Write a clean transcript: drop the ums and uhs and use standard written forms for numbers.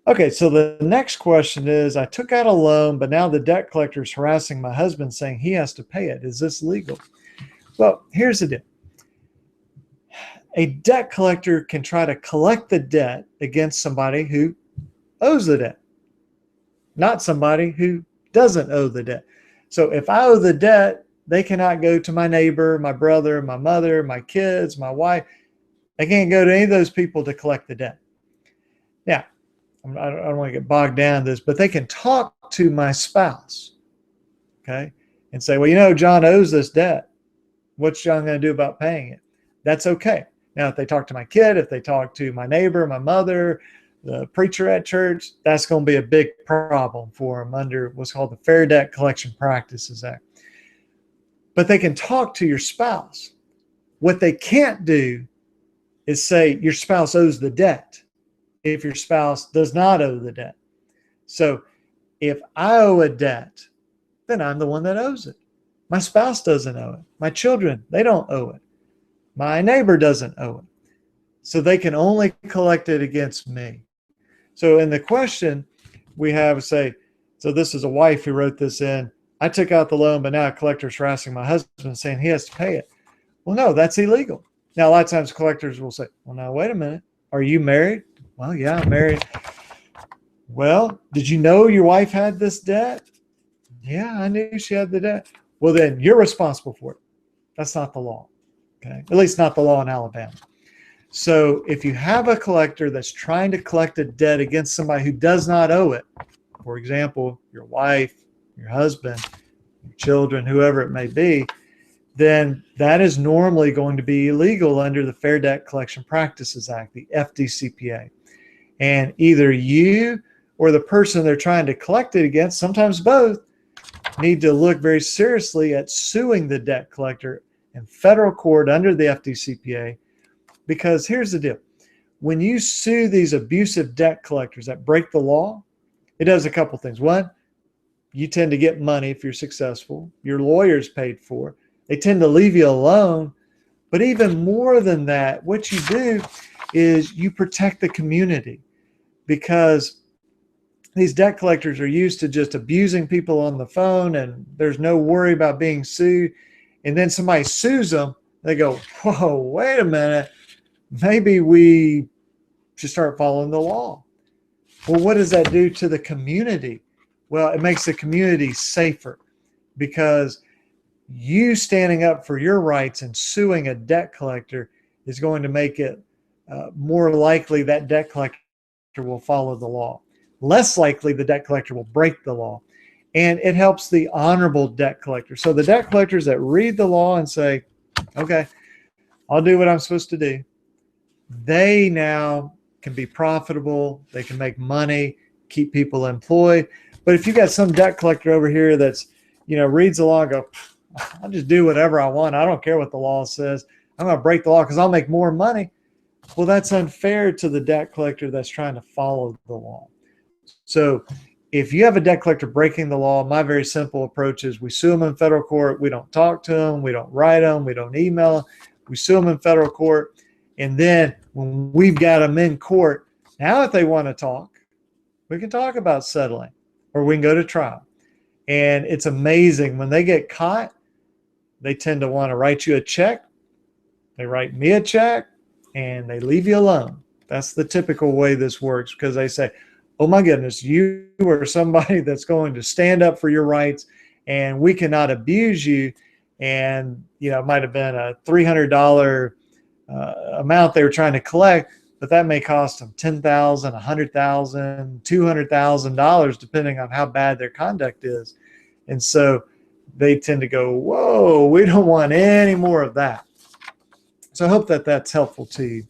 Okay, so the next question is, I took out a loan, but now the debt collector is harassing my husband saying he has to pay it. Is this legal? Well, here's the deal. A debt collector can try to collect the debt against somebody who owes the debt, not somebody who doesn't owe the debt. So if I owe the debt, they cannot go to my neighbor, my brother, my mother, my kids, my wife. They can't go to any of those people to collect the debt. Now, I don't want to get bogged down in this, but they can talk to my spouse, okay, and say, well, John owes this debt. What's John going to do about paying it? That's okay. Now, if they talk to my kid, if they talk to my neighbor, my mother, the preacher at church, that's going to be a big problem for them under what's called the Fair Debt Collection Practices Act. But they can talk to your spouse. What they can't do is say your spouse owes the debt if your spouse does not owe the debt. So if I owe a debt, then I'm the one that owes it. My spouse doesn't owe it. My children, they don't owe it. My neighbor doesn't owe it. So they can only collect it against me. So in the question, we have say, so this is a wife who wrote this in. I took out the loan, but now a collector's harassing my husband saying he has to pay it. Well, no, that's illegal. Now, a lot of times collectors will say, well, now, wait a minute. Are you married? Well, yeah, I'm married. Well, did you know your wife had this debt? Yeah, I knew she had the debt. Well, then you're responsible for it. That's not the law. Okay, at least not the law in Alabama. So if you have a collector that's trying to collect a debt against somebody who does not owe it, for example, your wife, your husband, your children, whoever it may be, then that is normally going to be illegal under the Fair Debt Collection Practices Act, the FDCPA. And either you or the person they're trying to collect it against, sometimes both, need to look very seriously at suing the debt collector in federal court under the FDCPA. Because here's the deal. When you sue these abusive debt collectors that break the law, it does a couple things. One, you tend to get money if you're successful. Your lawyer's paid for. They tend to leave you alone. But even more than that, what you do is you protect the community, because these debt collectors are used to just abusing people on the phone, and there's no worry about being sued. And then somebody sues them. They go, whoa, wait a minute. Maybe we should start following the law. Well, what does that do to the community? Well, it makes the community safer, because you standing up for your rights and suing a debt collector is going to make it more likely that debt collector will follow the law. Less likely the debt collector will break the law. And it helps the honorable debt collector. So the debt collectors that read the law and say, okay, I'll do what I'm supposed to do, they now can be profitable. They can make money, keep people employed. But if you've got some debt collector over here that's, reads the law and go, I'll just do whatever I want. I don't care what the law says. I'm going to break the law because I'll make more money. Well, that's unfair to the debt collector that's trying to follow the law. So if you have a debt collector breaking the law, my very simple approach is we sue them in federal court. We don't talk to them. We don't write them. We don't email them. We sue them in federal court. And then when we've got them in court, now if they want to talk, we can talk about settling, or we can go to trial. And it's amazing. When they get caught, they tend to want to write you a check. They write me a check, and they leave you alone. That's the typical way this works, because they say, oh my goodness, you are somebody that's going to stand up for your rights, and we cannot abuse you. And, it might have been a $300 amount they were trying to collect, but that may cost them $10,000, $100,000, $200,000, depending on how bad their conduct is. And so they tend to go, whoa, we don't want any more of that. So I hope that that's helpful to you.